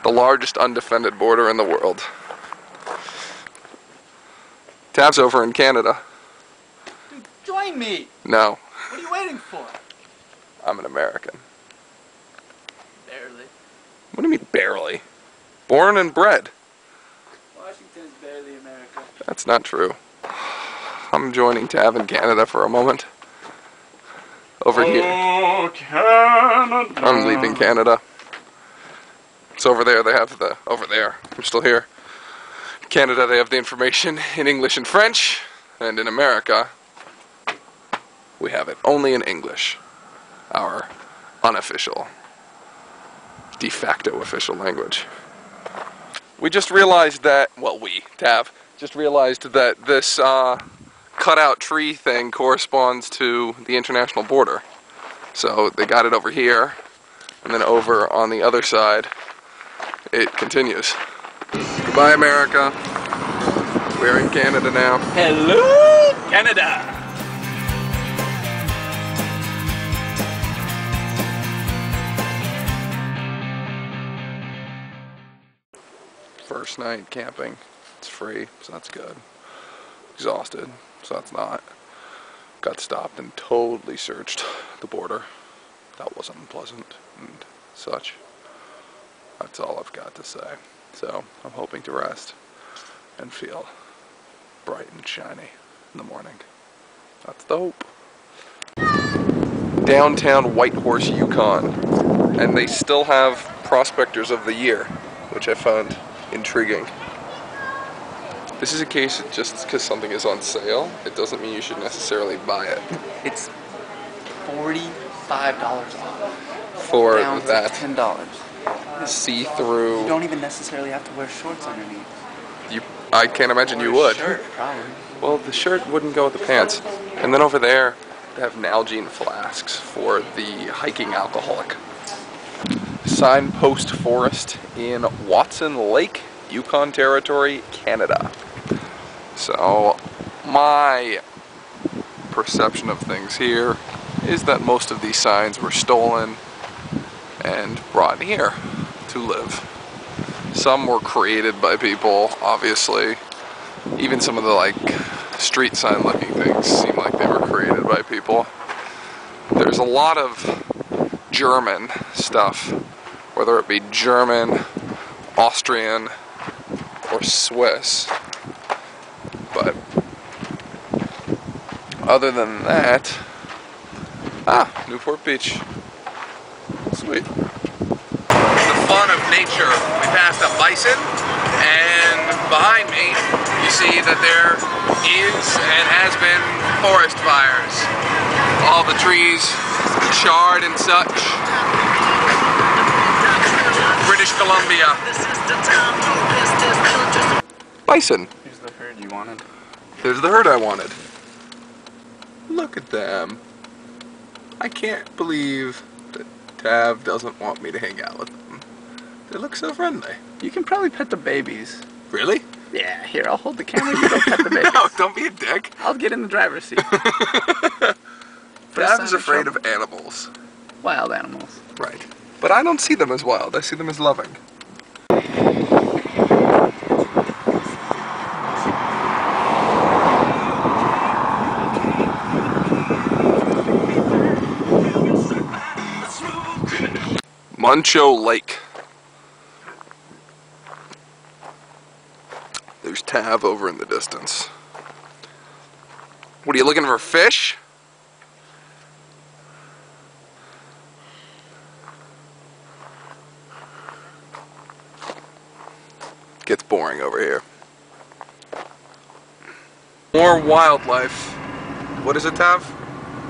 The largest undefended border in the world. Tav's over in Canada. Dude, join me! No. What are you waiting for? I'm an American. Barely. What do you mean, barely? Born and bred. Washington is barely America. That's not true. I'm joining Tav in Canada for a moment. Over here. Canada. I'm leaving Canada. It's over there, they have the... Over there. I'm still here. Canada, they have the information in English and French. And in America, we have it only in English. Our unofficial, de facto official language. We just realized that, well, Tav, just realized that this cutout tree thing corresponds to the international border. So they got it over here, and then over on the other side, it continues. Goodbye, America. We're in Canada now. Hello, Canada! First night camping. It's free, so that's good. Exhausted, so that's not. Got stopped and totally searched the border. That wasn't unpleasant and such. That's all I've got to say. So I'm hoping to rest and feel bright and shiny in the morning. That's the hope. Downtown Whitehorse, Yukon. And they still have Prospectors of the Year, which I found intriguing. This is a case just because something is on sale, it doesn't mean you should necessarily buy it. It's $45 off. For down that to $10. see-through. You don't even necessarily have to wear shorts underneath. I can't imagine you Or a would. shirt, probably. Well, the shirt wouldn't go with the pants. And then over there, they have Nalgene flasks for the hiking alcoholic. Signpost Forest in Watson Lake, Yukon Territory, Canada. So, my perception of things here is that most of these signs were stolen and brought here to live. Some were created by people, obviously. Even some of the street sign looking things seem like they were created by people. There's a lot of German stuff, whether it be German, Austrian, or Swiss. But other than that, Newport Beach. Sweet. The fun of nature. We passed a bison, and behind me, you see that there is and has been forest fires. All the trees charred and such. British Columbia. Bison. Here's the herd you wanted. Here's the herd I wanted. Look at them. I can't believe that Tav doesn't want me to hang out with them. They look so friendly. You can probably pet the babies. Really? Yeah, here, I'll hold the camera, you go pet the babies. No, don't be a dick. I'll get in the driver's seat. Tav is afraid of animals. Wild animals. Right. But I don't see them as wild, I see them as loving. Muncho Lake. There's Tav over in the distance. What are you looking for, fish? Gets boring over here. More wildlife. What is it, Tav?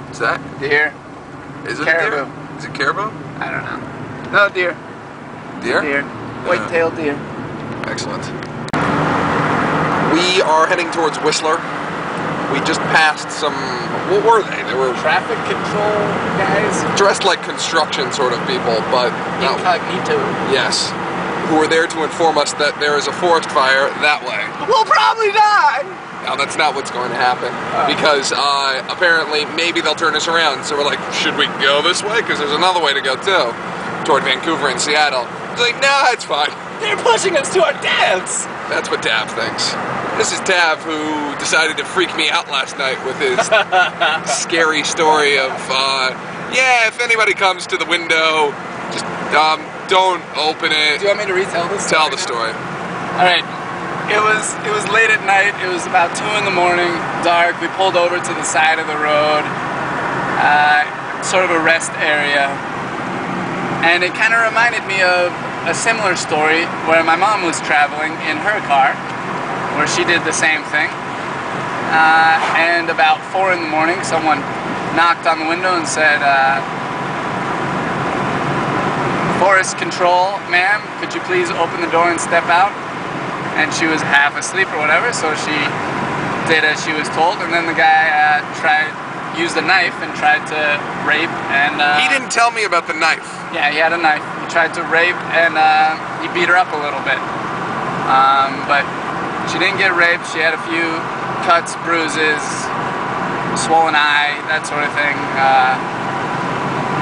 Is that Deer. Is it Caribou. a deer? Is it caribou? I don't know. No, deer. Deer? Deer. White-tailed deer. Excellent. We are heading towards Whistler. We just passed some... What were they? They were Traffic control guys. dressed like construction sort of people, but... Incognito. Yes. Who were there to inform us that there is a forest fire that way. We'll probably die! Now, that's not what's going to happen, because apparently maybe they'll turn us around. So we're like, should we go this way? Because there's another way to go, too, toward Vancouver and Seattle. He's like, nah, it's fine. They're pushing us to our deaths! That's what Tav thinks. This is Tav, who decided to freak me out last night with his scary story of, yeah, if anybody comes to the window, just don't open it. Do you want me to retell this story? Tell the story. Alright. It was late at night. It was about 2 in the morning, dark. We pulled over to the side of the road, sort of a rest area. And it kind of reminded me of a similar story where my mom was traveling in her car, where she did the same thing. And about 4 in the morning, someone knocked on the window and said, "Forest control, ma'am, could you please open the door and step out?" And she was half asleep or whatever, so she did as she was told, and then the guy used a knife and tried to rape and... he didn't tell me about the knife. Yeah, he had a knife. He tried to rape and he beat her up a little bit. But she didn't get raped. She had a few cuts, bruises, swollen eye, that sort of thing.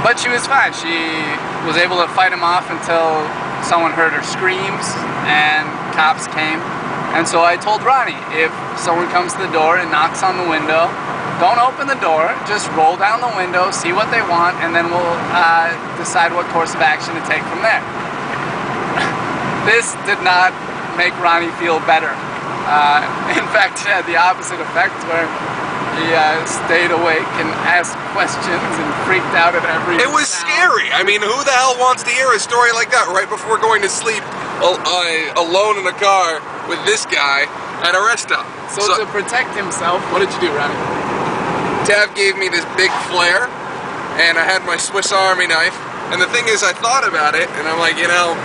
But she was fine. She was able to fight him off until someone heard her screams and cops came. And so I told Ronnie, if someone comes to the door and knocks on the window, don't open the door, just roll down the window, see what they want, and then we'll decide what course of action to take from there. This did not make Ronnie feel better. In fact, it had the opposite effect, where he stayed awake and asked questions and freaked out at every It was sound. scary. I mean, who the hell wants to hear a story like that right before going to sleep alone in a car with this guy at a rest stop? So to protect himself, what did you do, Ronnie? Tav gave me this big flare, and I had my Swiss Army knife. And the thing is, I thought about it, and I'm like, you know,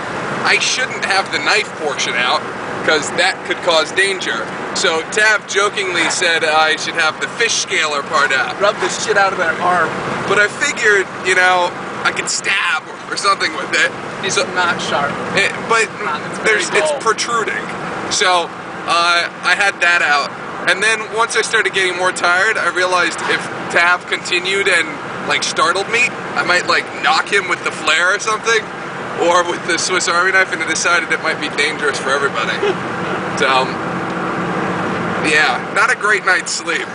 I shouldn't have the knife portion out, because that could cause danger. So Tav jokingly said I should have the fish scaler part out. Rub the shit out of that arm. But I figured, you know, I could stab or something with it. It's not sharp. It's protruding. So I had that out. And then once I started getting more tired, I realized if Tav continued and like startled me, I might like knock him with the flare or something, or with the Swiss Army knife, and I decided it might be dangerous for everybody. So, yeah, not a great night's sleep.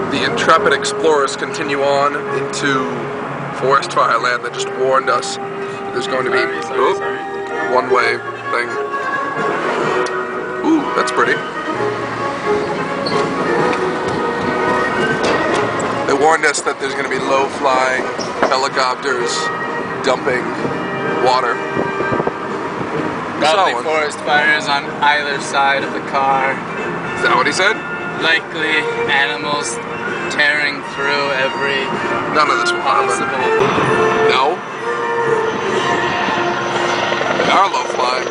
The intrepid explorers continue on into forest fire land that just warned us there's going to be a one-way thing. Ooh, that's pretty. They warned us that there's going to be low-flying helicopters dumping water. Probably forest fires on either side of the car. Is that what he said? Likely animals tearing through every None of this will happen. No. They are low-flying.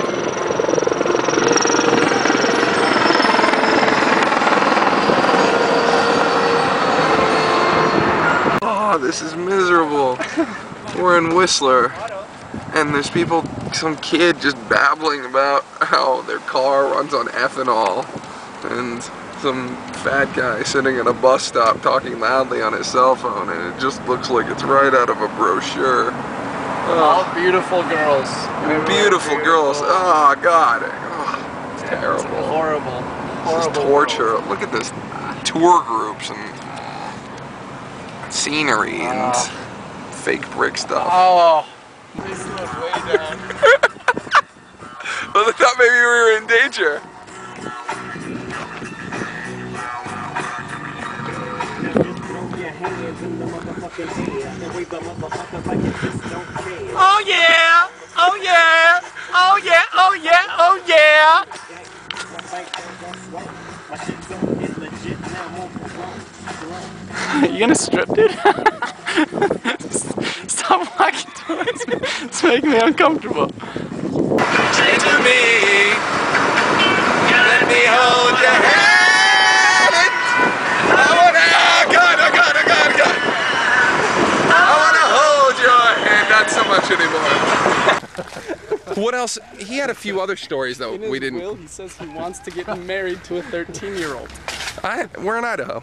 Oh, this is miserable. We're in Whistler, and there's people, some kid just babbling about how their car runs on ethanol, and some fat guy sitting at a bus stop talking loudly on his cell phone, and it just looks like it's right out of a brochure. All beautiful girls. Beautiful girls. Oh, God. Oh, it's terrible. It's horrible. This is torture. Look at this tour groups and scenery and fake brick stuff. Oh. They slowed way down. Well, I thought maybe we were in danger. Oh yeah! Oh yeah! Oh yeah! Oh yeah! Oh yeah! You gonna strip, dude? Stop walking towards me. It's making me uncomfortable. Say to me, let me hold your hand. I wanna hold your hand. Not so much anymore. What else? He had a few other stories though. In his will, he says he wants to get married to a 13-year-old. We're in Idaho.